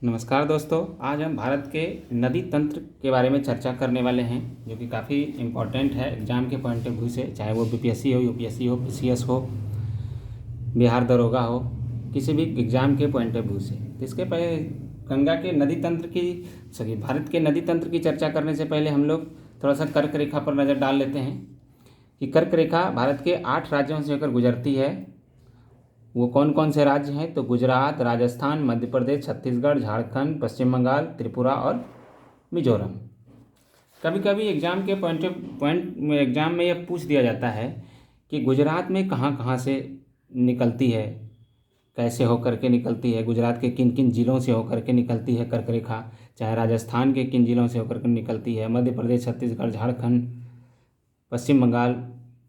नमस्कार दोस्तों, आज हम भारत के नदी तंत्र के बारे में चर्चा करने वाले हैं जो कि काफ़ी इम्पोर्टेंट है एग्ज़ाम के पॉइंट ऑफ व्यू से। चाहे वो बीपीएससी हो, यूपीएससी हो, पीसीएस हो, बिहार दरोगा हो, किसी भी एग्ज़ाम के पॉइंट ऑफ व्यू से। तो इसके पहले गंगा के नदी तंत्र की भारत के नदी तंत्र की चर्चा करने से पहले हम लोग थोड़ा सा कर्क रेखा पर नज़र डाल लेते हैं कि कर्क रेखा भारत के 8 राज्यों से होकर गुजरती है। वो कौन कौन से राज्य हैं? तो गुजरात, राजस्थान, मध्य प्रदेश, छत्तीसगढ़, झारखंड, पश्चिम बंगाल, त्रिपुरा और मिजोरम। कभी कभी एग्ज़ाम के पॉइंट में एग्ज़ाम में यह पूछ दिया जाता है कि गुजरात में कहाँ कहाँ से निकलती है, कैसे होकर के निकलती है, गुजरात के किन किन ज़िलों से होकर के निकलती है कर्क रेखा, चाहे राजस्थान के किन ज़िलों से होकर के निकलती है, मध्य प्रदेश, छत्तीसगढ़, झारखंड, पश्चिम बंगाल,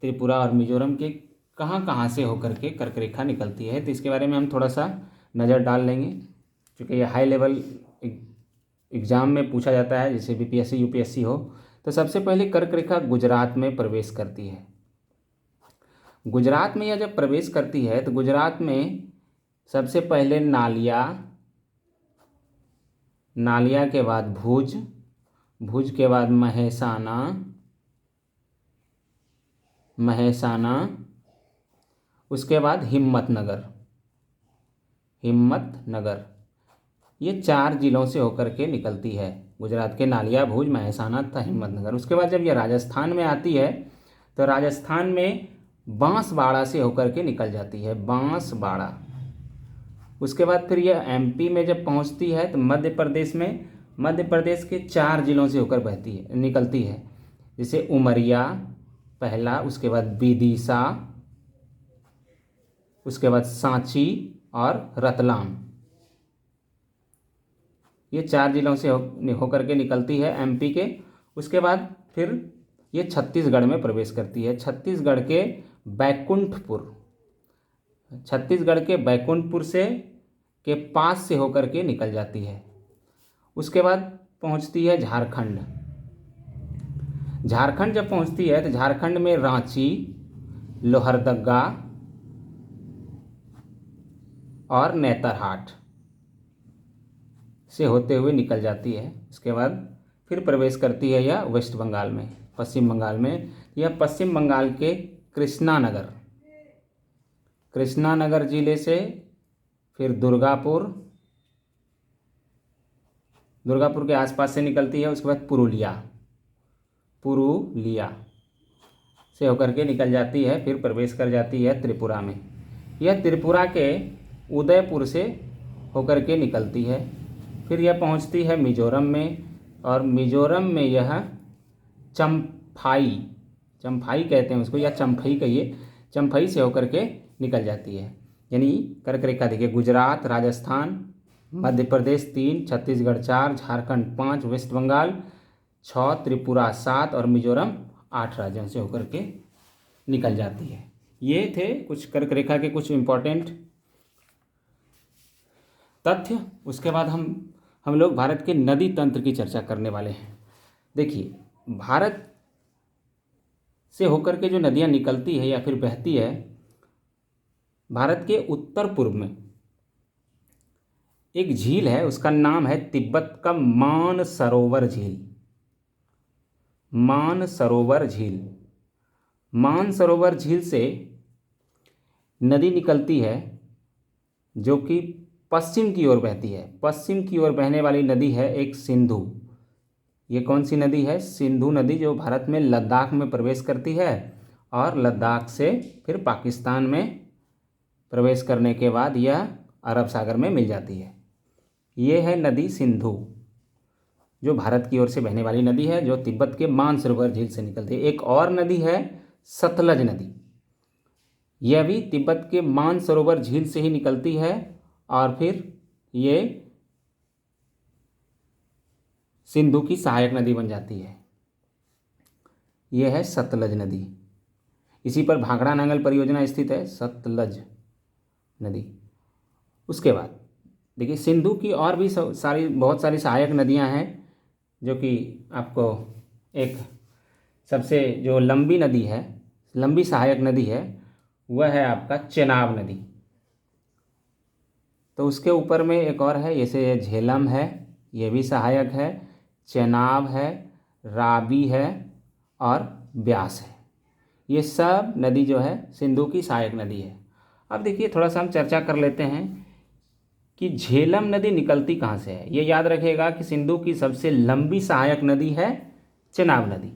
त्रिपुरा और मिजोरम के कहाँ कहाँ से होकर के कर्क रेखा निकलती है। तो इसके बारे में हम थोड़ा सा नज़र डाल लेंगे, क्योंकि ये हाई लेवल एग्ज़ाम में पूछा जाता है, जैसे बीपीएससी यूपीएससी हो। तो सबसे पहले कर्क रेखा गुजरात में प्रवेश करती है। गुजरात में यह जब प्रवेश करती है तो गुजरात में सबसे पहले नालिया के बाद भुज के बाद महेसाना, उसके बाद हिम्मतनगर। ये 4 जिलों से होकर के निकलती है। गुजरात के नालिया, भुज, महेसाना तथा हिम्मतनगर। उसके बाद जब ये राजस्थान में आती है तो राजस्थान में बांसवाड़ा से होकर के निकल जाती है, बांसवाड़ा। उसके बाद फिर यह एमपी में जब पहुंचती है तो मध्य प्रदेश के 4 जिलों से होकर निकलती है, जैसे उमरिया पहला, उसके बाद विदिशा, उसके बाद सांची और रतलाम। ये 4 जिलों से होकर के निकलती है एमपी के। उसके बाद फिर ये छत्तीसगढ़ में प्रवेश करती है। छत्तीसगढ़ के बैकुंठपुर से के पास से होकर के निकल जाती है। उसके बाद पहुंचती है झारखंड जब पहुंचती है तो झारखंड में रांची, लोहरदगा और नेतरहाट से होते हुए निकल जाती है। उसके बाद फिर प्रवेश करती है यह वेस्ट बंगाल में, पश्चिम बंगाल में। यह पश्चिम बंगाल के कृष्णानगर जिले से फिर दुर्गापुर के आसपास से निकलती है। उसके बाद पुरुलिया से होकर के निकल जाती है, फिर प्रवेश कर जाती है त्रिपुरा में। यह त्रिपुरा के उदयपुर से होकर के निकलती है। फिर यह पहुंचती है मिजोरम में, और मिजोरम में यह चम्फाई कहते हैं उसको, या चम्फई कहिए, चम्फई से होकर के निकल जाती है। यानी कर्क रेखा देखिए, गुजरात, राजस्थान, मध्य प्रदेश 3, छत्तीसगढ़ 4, झारखंड 5, वेस्ट बंगाल 6, त्रिपुरा 7 और मिजोरम 8 राज्यों से होकर के निकल जाती है। ये थे कुछ कर्क रेखा के कुछ इम्पोर्टेंट तथ्य। उसके बाद हम लोग भारत के नदी तंत्र की चर्चा करने वाले हैं। देखिए, भारत से होकर के जो नदियां निकलती है या फिर बहती है, भारत के उत्तर पूर्व में एक झील है, उसका नाम है तिब्बत का मानसरोवर झील से नदी निकलती है जो कि पश्चिम की ओर बहती है। पश्चिम की ओर बहने वाली नदी है एक सिंधु। ये कौन सी नदी है? सिंधु नदी, जो भारत में लद्दाख में प्रवेश करती है और लद्दाख से फिर पाकिस्तान में प्रवेश करने के बाद यह अरब सागर में मिल जाती है। ये है नदी सिंधु, जो भारत की ओर से बहने वाली नदी है, जो तिब्बत के मानसरोवर झील से निकलती है। एक और नदी है सतलज नदी। यह भी तिब्बत के मानसरोवर झील से ही निकलती है और फिर ये सिंधु की सहायक नदी बन जाती है। यह है सतलज नदी। इसी पर भाखड़ा नांगल परियोजना स्थित है, सतलज नदी। उसके बाद देखिए, सिंधु की और भी बहुत सारी सहायक नदियां हैं, जो कि आपको एक सबसे जो लंबी सहायक नदी है वह है आपका चेनाब नदी। तो उसके ऊपर में एक और है, जैसे ये झेलम है, ये भी सहायक है, चेनाब है, रावी है और ब्यास है। ये सब नदी जो है सिंधु की सहायक नदी है। अब देखिए थोड़ा सा हम चर्चा कर लेते हैं कि झेलम नदी निकलती कहाँ से है। ये याद रखिएगा कि सिंधु की सबसे लंबी सहायक नदी है चेनाब नदी,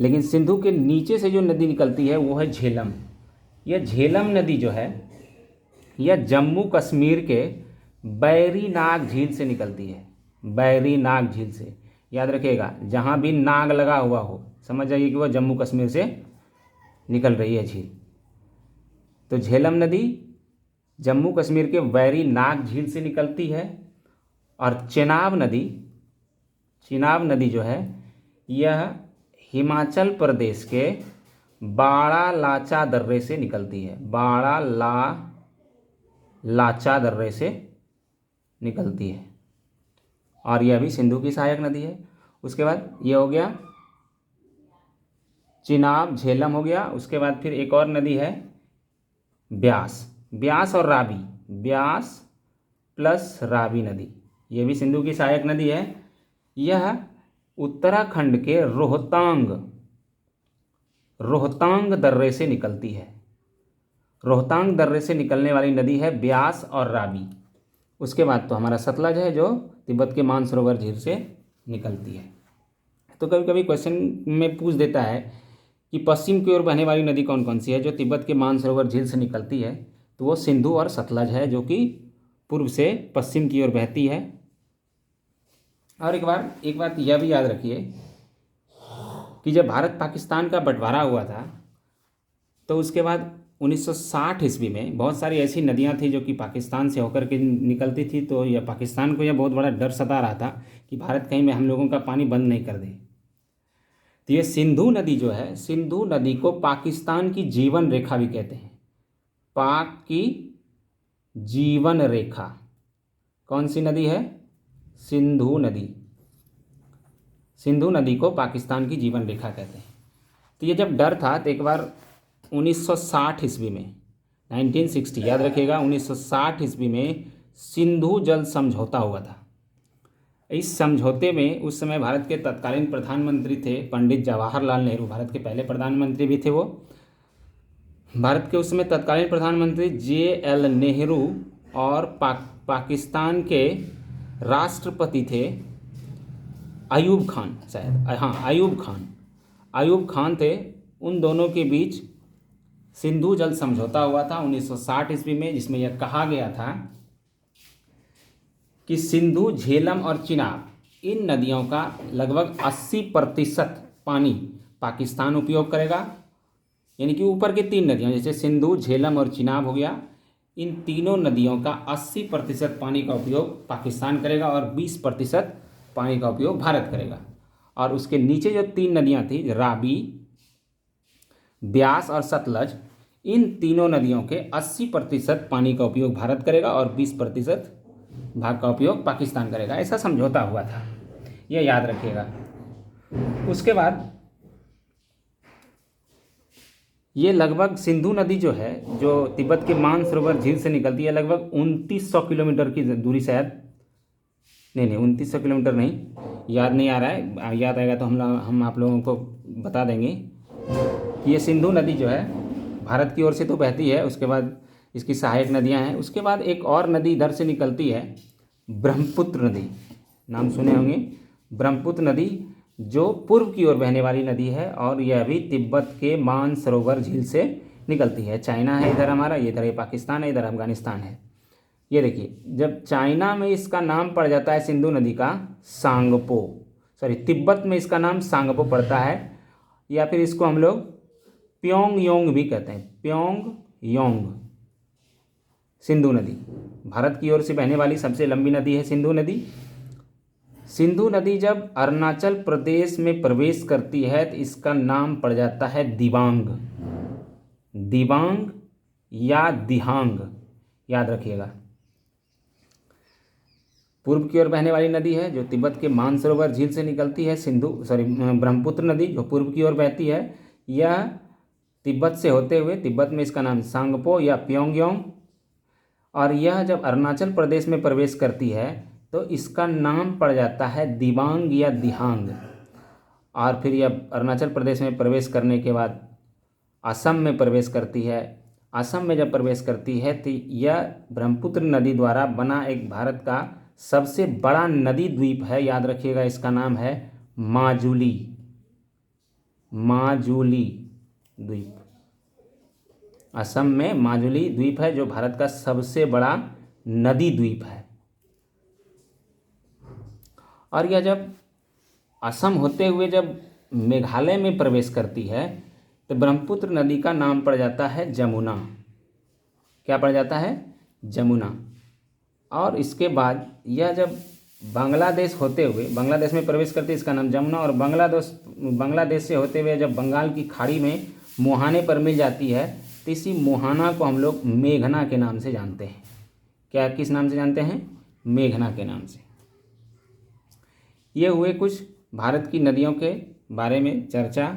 लेकिन सिंधु के नीचे से जो नदी निकलती है वो है झेलम। यह झेलम नदी जो है यह जम्मू कश्मीर के बैरी नाग झील से निकलती है। बैरी नाग झील से, याद रखिएगा, जहाँ भी नाग लगा हुआ हो समझ जाइए कि वह जम्मू कश्मीर से निकल रही है झील। तो झेलम नदी जम्मू कश्मीर के बैरी नाग झील से निकलती है। और चेनाब नदी जो है यह हिमाचल प्रदेश के बाड़ा लाचा दर्रे से निकलती है। बाड़ा लाचा दर्रे से निकलती है और यह भी सिंधु की सहायक नदी है। उसके बाद ये हो गया चिनाब, झेलम हो गया। उसके बाद फिर एक और नदी है ब्यास और रावी, ब्यास प्लस रावी नदी, ये भी सिंधु की सहायक नदी है। यह उत्तराखंड के रोहतांग दर्रे से निकलती है। रोहतांग दर्रे से निकलने वाली नदी है ब्यास और रावी। उसके बाद तो हमारा सतलज है जो तिब्बत के मानसरोवर झील से निकलती है। तो कभी कभी क्वेश्चन में पूछ देता है कि पश्चिम की ओर बहने वाली नदी कौन कौन सी है जो तिब्बत के मानसरोवर झील से निकलती है, तो वो सिंधु और सतलज है जो कि पूर्व से पश्चिम की ओर बहती है। और एक बात यह भी याद रखिए कि जब भारत पाकिस्तान का बंटवारा हुआ था तो उसके बाद 1960 ईस्वी में बहुत सारी ऐसी नदियां थी जो कि पाकिस्तान से होकर के निकलती थी। तो यह पाकिस्तान को यह बहुत बड़ा डर सता रहा था कि भारत कहीं में हम लोगों का पानी बंद नहीं कर दे। तो ये सिंधु नदी जो है, सिंधु नदी को पाकिस्तान की जीवन रेखा भी कहते हैं। पाक की जीवन रेखा कौन सी नदी है? सिंधु नदी। सिंधु नदी को पाकिस्तान की जीवन रेखा कहते हैं। तो ये जब डर था तो एक बार 1960 ईस्वी में 1960 याद रखिएगा, 1960 ईस्वी में सिंधु जल समझौता हुआ था। इस समझौते में उस समय भारत के तत्कालीन प्रधानमंत्री थे पंडित जवाहरलाल नेहरू, भारत के पहले प्रधानमंत्री भी थे वो। भारत के उस समय तत्कालीन प्रधानमंत्री JL नेहरू और पाकिस्तान के राष्ट्रपति थे अयूब खान, शायद हाँ अयूब खान थे। उन दोनों के बीच सिंधु जल समझौता हुआ था 1960 ईस्वी में, जिसमें यह कहा गया था कि सिंधु, झेलम और चिनाब इन नदियों का लगभग 80% पानी पाकिस्तान उपयोग करेगा। यानी कि ऊपर के तीन नदियाँ जैसे सिंधु, झेलम और चिनाब हो गया, इन तीनों नदियों का 80% पानी का उपयोग पाकिस्तान करेगा और 20% पानी का उपयोग भारत करेगा। और उसके नीचे जो तीन नदियाँ थी रावी, ब्यास और सतलज, इन तीनों नदियों के 80% पानी का उपयोग भारत करेगा और 20% भाग का उपयोग पाकिस्तान करेगा। ऐसा समझौता हुआ था, यह याद रखिएगा। उसके बाद ये लगभग सिंधु नदी जो है, जो तिब्बत के मानसरोवर झील से निकलती है, लगभग 2900 किलोमीटर की दूरी, शायद नहीं 2900 किलोमीटर नहीं, याद नहीं आ रहा है, याद आएगा तो हम आप लोगों को बता देंगे कि ये सिंधु नदी जो है भारत की ओर से तो बहती है। उसके बाद इसकी सहायक नदियां हैं। उसके बाद एक और नदी इधर से निकलती है, ब्रह्मपुत्र नदी, नाम सुने होंगे। ब्रह्मपुत्र नदी जो पूर्व की ओर बहने वाली नदी है और यह भी तिब्बत के मानसरोवर झील से निकलती है। चाइना है इधर हमारा, इधर ये पाकिस्तान है, इधर अफगानिस्तान है। ये देखिए, जब चाइना में इसका नाम पड़ जाता है सिंधु नदी का तिब्बत में इसका नाम सांगपो पड़ता है, या फिर इसको हम लोग प्योंगयांग भी कहते हैं। प्योंगयांग सिंधु नदी भारत की ओर से बहने वाली सबसे लंबी नदी है सिंधु नदी। सिंधु नदी जब अरुणाचल प्रदेश में प्रवेश करती है तो इसका नाम पड़ जाता है दिबांग, दिबांग या दिहांग, याद रखिएगा। पूर्व की ओर बहने वाली नदी है जो तिब्बत के मानसरोवर झील से निकलती है। ब्रह्मपुत्र नदी जो पूर्व की ओर बहती है, यह तिब्बत से होते हुए, तिब्बत में इसका नाम सांगपो या प्योंगयांग, और यह जब अरुणाचल प्रदेश में प्रवेश करती है तो इसका नाम पड़ जाता है दिबांग या दिहांग। और फिर यह अरुणाचल प्रदेश में प्रवेश करने के बाद असम में प्रवेश करती है। असम में जब प्रवेश करती है तो यह ब्रह्मपुत्र नदी द्वारा बना एक भारत का सबसे बड़ा नदी द्वीप है। याद रखिएगा, इसका नाम है माजुली। माजुली द्वीप, असम में माजुली द्वीप है जो भारत का सबसे बड़ा नदी द्वीप है। और यह जब असम होते हुए जब मेघालय में प्रवेश करती है तो ब्रह्मपुत्र नदी का नाम पड़ जाता है जमुना। क्या पड़ जाता है? जमुना। और इसके बाद यह जब बांग्लादेश होते हुए बांग्लादेश में प्रवेश करती है, इसका नाम जमुना। और बांग्लादेश से होते हुए जब बंगाल की खाड़ी में मुहाने पर मिल जाती है तो इसी मुहाना को हम लोग मेघना के नाम से जानते हैं। क्या, किस नाम से जानते हैं? मेघना के नाम से। ये हुए कुछ भारत की नदियों के बारे में चर्चा।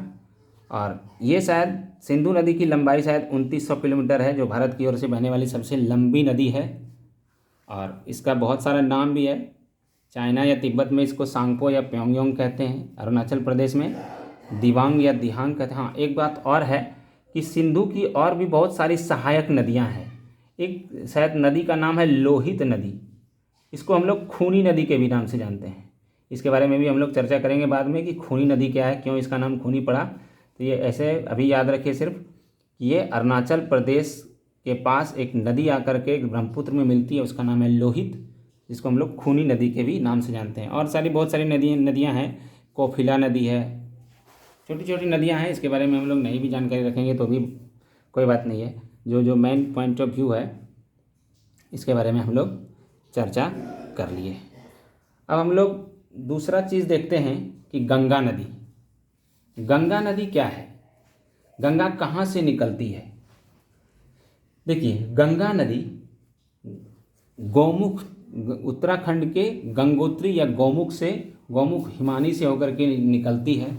और ये शायद सिंधु नदी की लंबाई शायद 2900 किलोमीटर है, जो भारत की ओर से बहने वाली सबसे लंबी नदी है। और इसका बहुत सारा नाम भी है। चाइना या तिब्बत में इसको सांगपो या प्योंगयांग कहते हैं। अरुणाचल प्रदेश में दिबांग या दिहांग कहते हैं। हाँ, एक बात और है कि सिंधु की और भी बहुत सारी सहायक नदियाँ हैं। एक शायद नदी का नाम है लोहित नदी। इसको हम लोग खूनी नदी के भी नाम से जानते हैं। इसके बारे में भी हम लोग चर्चा करेंगे बाद में कि खूनी नदी क्या है, क्यों इसका नाम खूनी पड़ा। तो ये ऐसे अभी याद रखिए सिर्फ कि ये अरुणाचल प्रदेश के पास एक नदी आकर के ब्रह्मपुत्र में मिलती है, उसका नाम है लोहित, जिसको हम लोग खूनी नदी के भी नाम से जानते हैं। और बहुत सारी नदियाँ हैं। कोफिला नदी है, छोटी छोटी नदियाँ हैं। इसके बारे में हम लोग नहीं भी जानकारी रखेंगे तो भी कोई बात नहीं है। जो मेन पॉइंट ऑफ व्यू है इसके बारे में हम लोग चर्चा कर लिए। अब हम लोग दूसरा चीज़ देखते हैं कि गंगा नदी। गंगा नदी क्या है? गंगा कहाँ से निकलती है? देखिए, गंगा नदी गौमुख, उत्तराखंड के गंगोत्री या गौमुख हिमानी से होकर के निकलती है।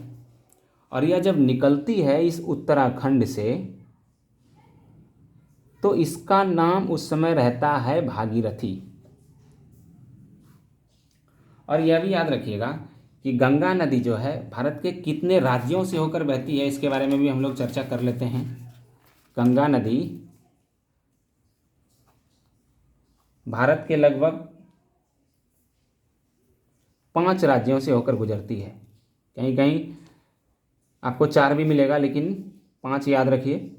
और यह जब निकलती है इस उत्तराखंड से तो इसका नाम उस समय रहता है भागीरथी। और यह भी याद रखिएगा कि गंगा नदी जो है भारत के कितने राज्यों से होकर बहती है, इसके बारे में भी हम लोग चर्चा कर लेते हैं। गंगा नदी भारत के लगभग 5 राज्यों से होकर गुजरती है। कहीं कहीं आपको 4 भी मिलेगा, लेकिन 5 याद रखिए।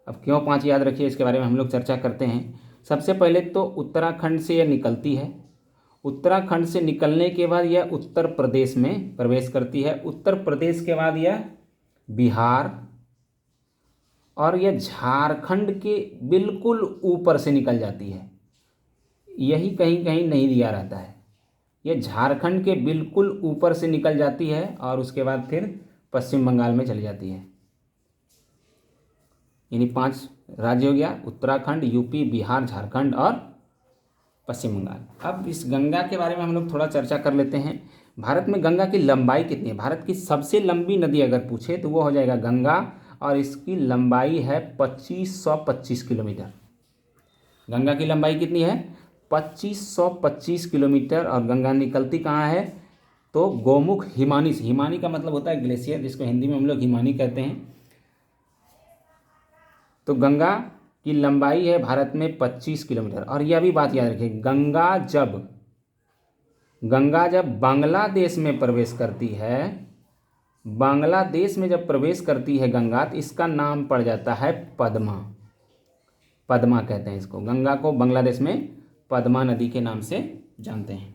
अब क्यों 5 याद रखिए, इसके बारे में हम लोग चर्चा करते हैं। सबसे पहले तो उत्तराखंड से यह निकलती है। उत्तराखंड से निकलने के बाद यह उत्तर प्रदेश में प्रवेश करती है। उत्तर प्रदेश के बाद यह बिहार और यह झारखंड के बिल्कुल ऊपर से निकल जाती है। यही कहीं कहीं नहीं दिया रहता है। यह झारखंड के बिल्कुल ऊपर से निकल जाती है और उसके बाद फिर पश्चिम बंगाल में चली जाती है। यानी 5 राज्य हो गया, उत्तराखंड, यूपी, बिहार, झारखंड और पश्चिम बंगाल। अब इस गंगा के बारे में हम लोग थोड़ा चर्चा कर लेते हैं। भारत में गंगा की लंबाई कितनी है? भारत की सबसे लंबी नदी अगर पूछे तो वो हो जाएगा गंगा, और इसकी लंबाई है 2525 किलोमीटर। गंगा की लंबाई कितनी है? 2525 किलोमीटर। और गंगा निकलती कहाँ है? तो गौमुख हिमानी से। हिमानी का मतलब होता है ग्लेशियर, जिसको हिंदी में हम लोग हिमानी कहते हैं। तो गंगा की लंबाई है भारत में 25 किलोमीटर। और यह भी बात याद रखिए, गंगा जब बांग्लादेश में प्रवेश करती है, बांग्लादेश में जब प्रवेश करती है गंगा, तो इसका नाम पड़ जाता है पद्मा। पद्मा कहते हैं इसको। गंगा को बांग्लादेश में पद्मा नदी के नाम से जानते हैं।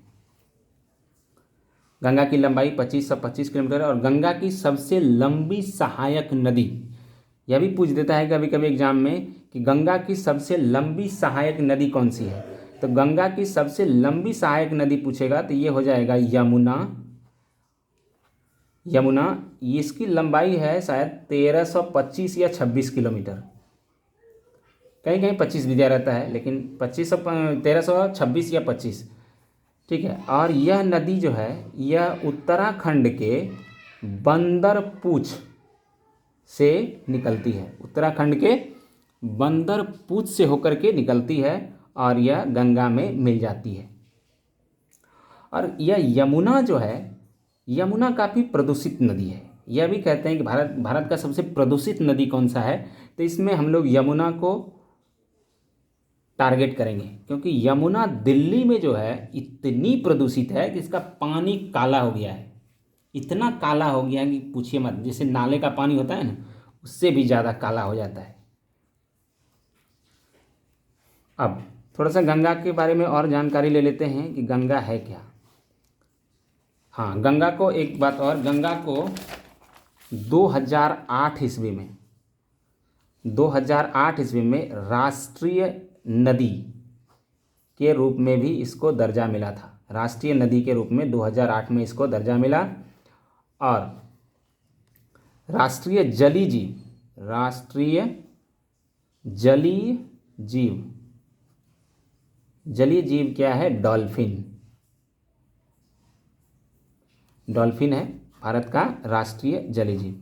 गंगा की लंबाई 2525 किलोमीटर है। और गंगा की सबसे लंबी सहायक नदी, यह भी पूछ देता है कभी कभी एग्जाम में कि गंगा की सबसे लंबी सहायक नदी कौन सी है। तो गंगा की सबसे लंबी सहायक नदी पूछेगा तो ये हो जाएगा यमुना। यमुना, इसकी लंबाई है शायद 1325 या 26 किलोमीटर। कहीं कहीं 25 भी दिया रहता है, लेकिन 1326 या 25, ठीक है। और यह नदी जो है यह उत्तराखंड के बंदरपूछ से निकलती है। उत्तराखंड के बंदरपूछ से होकर के निकलती है और यह गंगा में मिल जाती है। और यह यमुना जो है, यमुना काफ़ी प्रदूषित नदी है। यह भी कहते हैं कि भारत का सबसे प्रदूषित नदी कौन सा है, तो इसमें हम लोग यमुना को टारगेट करेंगे, क्योंकि यमुना दिल्ली में जो है इतनी प्रदूषित है कि इसका पानी काला हो गया है। इतना काला हो गया है कि पूछिए मत। जैसे नाले का पानी होता है ना, उससे भी ज़्यादा काला हो जाता है। अब थोड़ा सा गंगा के बारे में और जानकारी ले लेते हैं कि गंगा है क्या। हाँ, गंगा को एक बात और, गंगा को 2008 ईस्वी में राष्ट्रीय नदी के रूप में भी इसको दर्जा मिला था। राष्ट्रीय नदी के रूप में 2008 में इसको दर्जा मिला। और राष्ट्रीय जलीय जीव क्या है? डॉल्फिन है भारत का राष्ट्रीय जलीय जीव।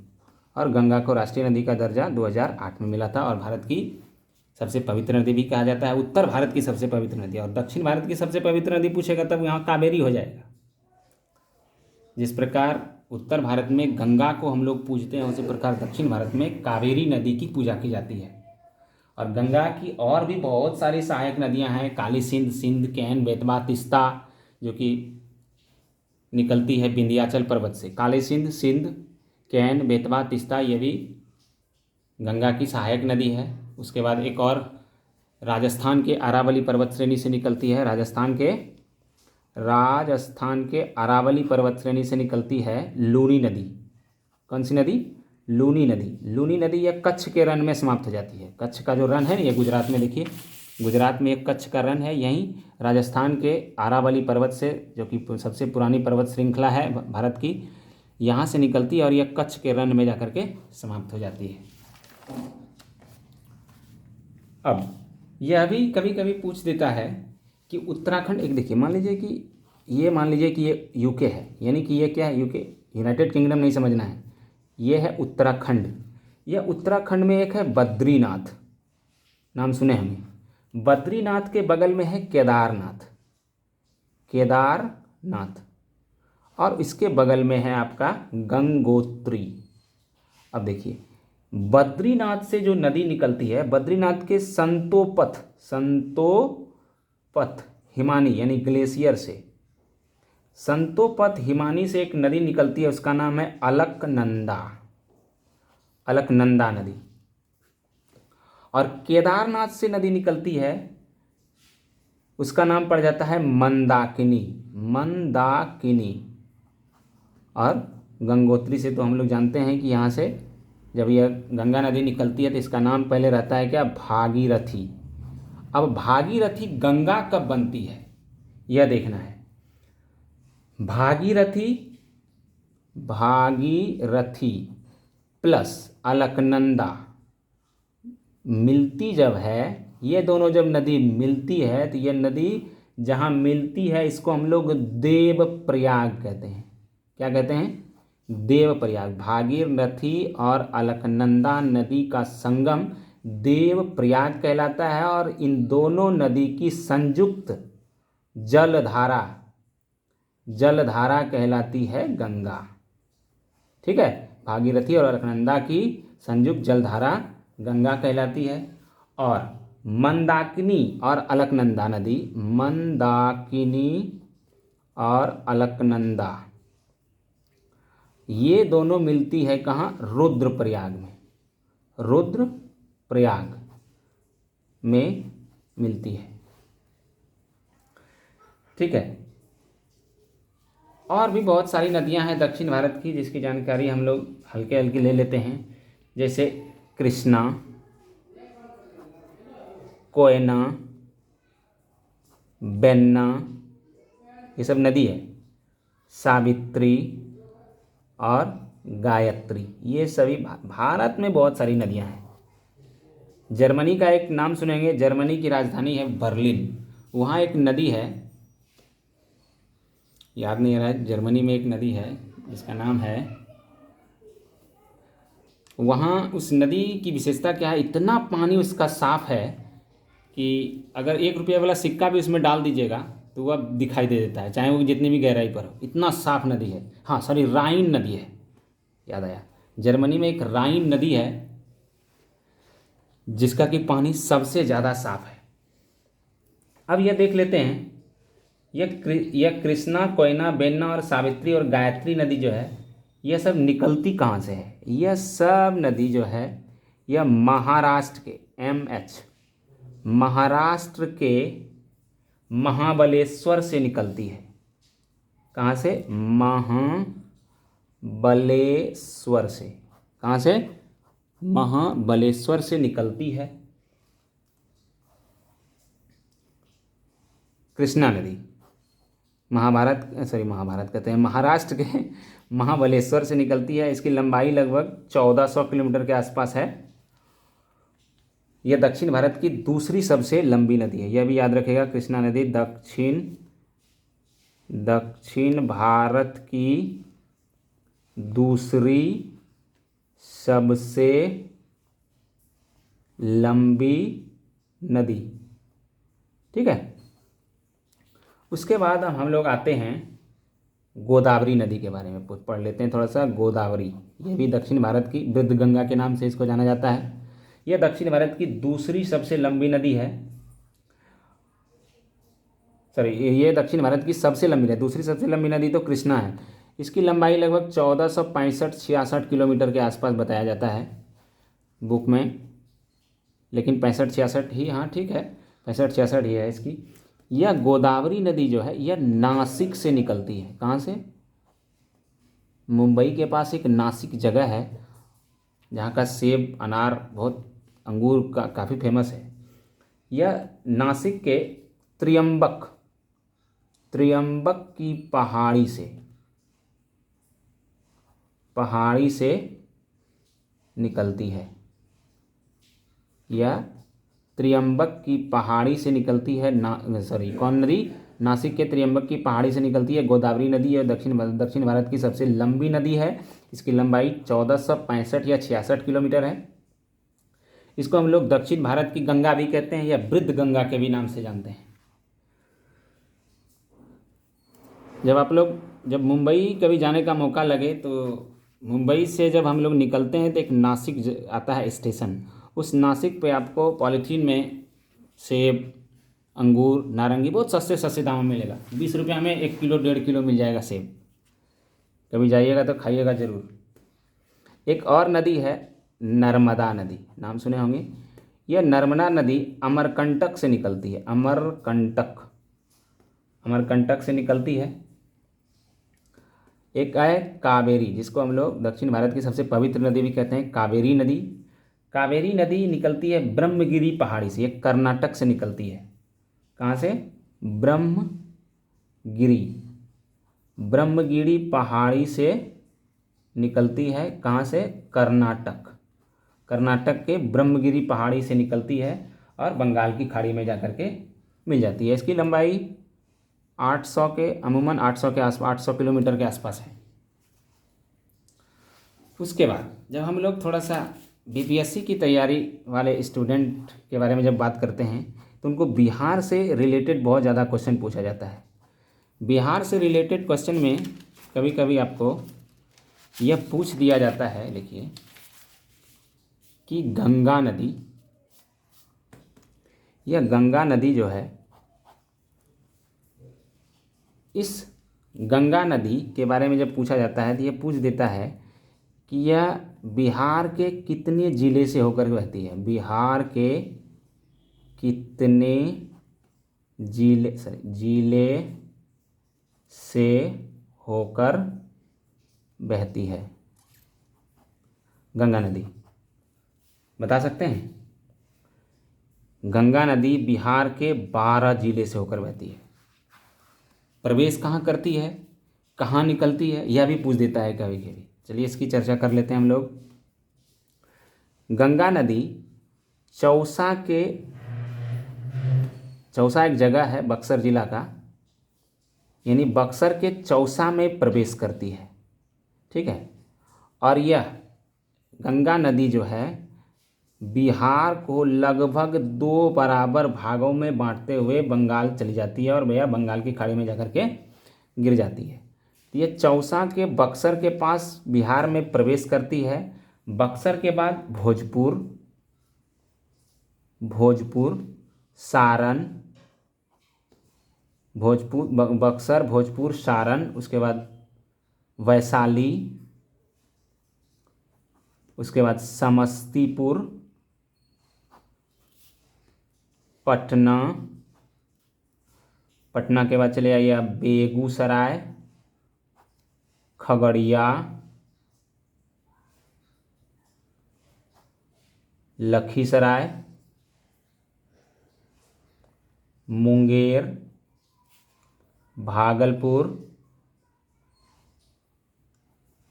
और गंगा को राष्ट्रीय नदी का दर्जा 2008 में मिला था। और भारत की सबसे पवित्र नदी भी कहा जाता है, उत्तर भारत की सबसे पवित्र नदी। और दक्षिण भारत की सबसे पवित्र नदी पूछेगा तब यहाँ कावेरी हो जाएगा। जिस प्रकार उत्तर भारत में गंगा को हम लोग पूजते हैं, उसी प्रकार दक्षिण भारत में कावेरी नदी की पूजा की जाती है। और गंगा की और भी बहुत सारी सहायक नदियां हैं, काली सिंध, कैन, बेतवा, तिस्ता, जो कि निकलती है विंध्याचल पर्वत से। काली सिंध, कैन, बेतवा, तिस्ता, ये भी गंगा की सहायक नदी है। उसके बाद एक और राजस्थान के अरावली पर्वत श्रेणी से निकलती है। राजस्थान के अरावली पर्वत श्रेणी से निकलती है लूनी नदी। कौन सी नदी? लूनी नदी यह कच्छ के रन में समाप्त हो जाती है। कच्छ का जो रन है ना, ये गुजरात में, देखिए गुजरात में एक कच्छ का रन है। यहीं राजस्थान के अरावली पर्वत से, जो कि सबसे पुरानी पर्वत श्रृंखला है भारत की, यहाँ से निकलती है और यह कच्छ के रन में जाकर के समाप्त हो जाती है। अब यह भी कभी कभी पूछ देता है कि उत्तराखंड, एक देखिए मान लीजिए कि ये यूके है, यानी कि ये क्या है? यूके, यूनाइटेड किंगडम नहीं समझना है। ये है उत्तराखंड। यह उत्तराखंड में एक है बद्रीनाथ, नाम सुने हमें। बद्रीनाथ के बगल में है केदारनाथ, और इसके बगल में है आपका गंगोत्री। अब देखिए, बद्रीनाथ से जो नदी निकलती है, बद्रीनाथ के संतोपथ हिमानी यानी ग्लेशियर से, संतोपथ हिमानी से एक नदी निकलती है, उसका नाम है अलकनंदा नदी। और केदारनाथ से नदी निकलती है, उसका नाम पड़ जाता है मंदाकिनी। और गंगोत्री से तो हम लोग जानते हैं कि यहाँ से जब यह गंगा नदी निकलती है तो इसका नाम पहले रहता है क्या? भागीरथी। अब भागीरथी गंगा कब बनती है, यह देखना है। भागीरथी प्लस अलकनंदा मिलती जब है, ये दोनों जब नदी मिलती है, तो ये नदी जहाँ मिलती है इसको हम लोग देवप्रयाग कहते हैं। क्या कहते हैं? देवप्रयाग। भागीरथी और अलकनंदा नदी का संगम देवप्रयाग कहलाता है। और इन दोनों नदी की संयुक्त जलधारा कहलाती है गंगा। ठीक है, भागीरथी और अलकनंदा की संयुक्त जलधारा गंगा कहलाती है। और मंदाकिनी और अलकनंदा नदी, ये दोनों मिलती है कहाँ? रुद्रप्रयाग में मिलती है। ठीक है, और भी बहुत सारी नदियां हैं दक्षिण भारत की, जिसकी जानकारी हम लोग हल्के हल्के ले लेते हैं। जैसे कृष्णा, कोयना, बेन्ना, ये सब नदी है। सावित्री और गायत्री, ये सभी भारत में बहुत सारी नदियां हैं। जर्मनी का एक नाम सुनेंगे, जर्मनी की राजधानी है बर्लिन। वहाँ एक नदी है, याद नहीं आ रहा है, जर्मनी में एक नदी है जिसका नाम है, वहाँ उस नदी की विशेषता क्या है? इतना पानी उसका साफ है कि अगर 1 रुपया वाला सिक्का भी उसमें डाल दीजिएगा तो वह दिखाई दे देता है, चाहे वो जितनी भी गहराई पर हो। इतना साफ नदी है। हाँ सॉरी, राइन नदी है, याद आया। जर्मनी में एक राइन नदी है जिसका कि पानी सबसे ज़्यादा साफ है। अब यह देख लेते हैं, यह कृष्णा, कोयना, बेन्ना और सावित्री और गायत्री नदी जो है, यह सब निकलती कहाँ से है? यह सब नदी जो है यह महाराष्ट्र के महाराष्ट्र के महाबलेश्वर से निकलती है। कहाँ से? महाबलेश्वर से। कहाँ से? महाबलेश्वर से निकलती है कृष्णा नदी। महाभारत कहते हैं, महाराष्ट्र के महाबलेश्वर से निकलती है। इसकी लंबाई लगभग 1400 किलोमीटर के आसपास है। यह दक्षिण भारत की दूसरी सबसे लंबी नदी है। यह भी याद रखेगा, कृष्णा नदी दक्षिण भारत की दूसरी सबसे लंबी नदी। ठीक है। उसके बाद हम लोग आते हैं गोदावरी नदी के बारे में पढ़ लेते हैं थोड़ा सा। गोदावरी, ये भी दक्षिण भारत की वृद्ध गंगा के नाम से इसको जाना जाता है। यह दक्षिण भारत की दूसरी सबसे लंबी नदी है। ये दक्षिण भारत की सबसे लंबी है। दूसरी सबसे लंबी नदी तो कृष्णा है। इसकी लंबाई लगभग 1465-66 किलोमीटर के आसपास बताया जाता है बुक में, लेकिन 65-66 ही, हाँ ठीक है, 65-66 ही है इसकी। यह गोदावरी नदी जो है यह नासिक से निकलती है। कहाँ से? मुंबई के पास एक नासिक जगह है जहाँ का सेब, अनार, बहुत अंगूर का काफ़ी फेमस है। यह नासिक के त्र्यंबक की पहाड़ी से निकलती है। यह त्र्यंबक की पहाड़ी से निकलती है। कौन नदी? नासिक के त्र्यंबक की पहाड़ी से निकलती है गोदावरी नदी। यह दक्षिण भारत की सबसे लंबी नदी है। इसकी लंबाई 1465 या 66 किलोमीटर है। इसको हम लोग दक्षिण भारत की गंगा भी कहते हैं या वृद्ध गंगा के भी नाम से जानते हैं। जब मुंबई कभी जाने का मौका लगे तो मुंबई से जब हम लोग निकलते हैं तो एक नासिक आता है स्टेशन। उस नासिक पे आपको पॉलीथीन में सेब, अंगूर, नारंगी बहुत सस्ते सस्ते दामों में मिलेगा। 20 रुपया में 1 किलो 1.5 किलो मिल जाएगा सेब। कभी जाइएगा तो खाइएगा ज़रूर। एक और नदी है नर्मदा नदी, नाम सुने होंगे। यह नर्मदा नदी अमरकंटक से निकलती है। अमरकंटक से निकलती है। एक है कावेरी, जिसको हम लोग दक्षिण भारत की सबसे पवित्र नदी भी कहते हैं, कावेरी नदी। कावेरी नदी निकलती है ब्रह्मगिरी पहाड़ी से। ये कर्नाटक से निकलती है। कहाँ से? ब्रह्मगिरी पहाड़ी से निकलती है। कहाँ से? कर्नाटक के ब्रह्मगिरी पहाड़ी से निकलती है और बंगाल की खाड़ी में जाकर के मिल जाती है। इसकी लंबाई 800 किलोमीटर के आसपास है। उसके बाद जब हम लोग थोड़ा सा बीपीएससी की तैयारी वाले स्टूडेंट के बारे में जब बात करते हैं तो उनको बिहार से रिलेटेड बहुत ज़्यादा क्वेश्चन पूछा जाता है। बिहार से रिलेटेड क्वेश्चन में कभी कभी आपको यह पूछ दिया जाता है, देखिए, कि गंगा नदी जो है, इस गंगा नदी के बारे में जब पूछा जाता है तो यह पूछ देता है कि यह बिहार के कितने ज़िले से होकर बहती है। बिहार के कितने ज़िले से होकर बहती है गंगा नदी? बता सकते हैं? गंगा नदी बिहार के 12 ज़िले से होकर बहती है। प्रवेश कहाँ करती है, कहाँ निकलती है, यह भी पूछ देता है कभी कभी। चलिए इसकी चर्चा कर लेते हैं हम लोग। गंगा नदी चौसा एक जगह है बक्सर जिला का, यानी बक्सर के चौसा में प्रवेश करती है। ठीक है। और यह गंगा नदी जो है बिहार को लगभग 2 बराबर भागों में बांटते हुए बंगाल चली जाती है और भैया बंगाल की खाड़ी में जाकर के गिर जाती है। तो ये चौसा के बक्सर के पास बिहार में प्रवेश करती है। बक्सर के बाद भोजपुर, सारण, बक्सर, भोजपुर, सारण, उसके बाद वैशाली, उसके बाद समस्तीपुर, पटना, पटना के बाद चले आइए आप बेगूसराय, खगड़िया, लखीसराय, मुंगेर, भागलपुर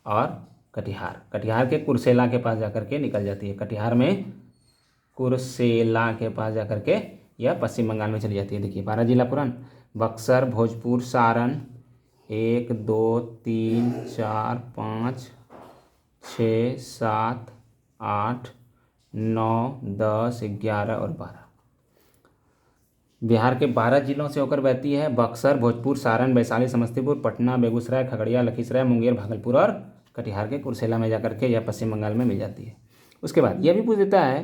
और कटिहार। कटिहार के कुर्सेला के पास जाकर के निकल जाती है। कटिहार में कुर्सेला के पास जाकर के यह पश्चिम बंगाल में चली जाती है। देखिए 12 जिला पूरन, बक्सर, भोजपुर, सारण, 1 2 3 4 5 6 7 8 9 10 11 और 12। बिहार के 12 जिलों से होकर बहती है। बक्सर, भोजपुर, सारण, वैशाली, समस्तीपुर, पटना, बेगूसराय, खगड़िया, लखीसराय, मुंगेर, भागलपुर और कटिहार के कुर्सेला में जाकर के यह पश्चिम बंगाल में मिल जाती है। उसके बाद यह भी पूछ देता है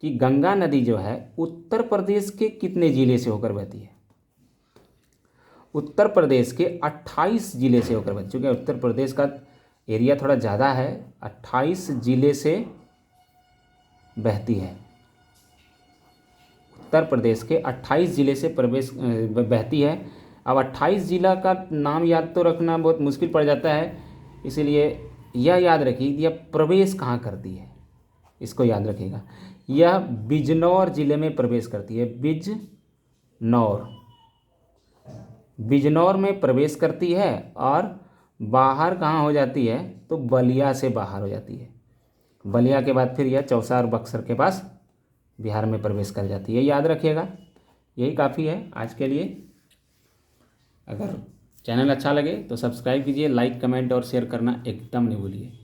कि गंगा नदी जो है उत्तर प्रदेश के कितने जिले से होकर बहती है। उत्तर प्रदेश के 28 जिले से होकर बहती है। चूँकि उत्तर प्रदेश का एरिया थोड़ा ज़्यादा है, 28 जिले से बहती है। उत्तर प्रदेश के 28 जिले से बहती है। अब 28 जिला का नाम याद तो रखना बहुत मुश्किल पड़ जाता है, इसीलिए यह याद रखिए यह प्रवेश कहाँ करती है, इसको याद रखिएगा। यह बिजनौर जिले में प्रवेश करती है। बिजनौर में प्रवेश करती है और बाहर कहाँ हो जाती है, तो बलिया से बाहर हो जाती है। बलिया के बाद फिर यह चौसा और बक्सर के पास बिहार में प्रवेश कर जाती है। याद रखिएगा, यही काफ़ी है आज के लिए। अगर चैनल अच्छा लगे तो सब्सक्राइब कीजिए, लाइक, कमेंट और शेयर करना एकदम नहीं भूलिए।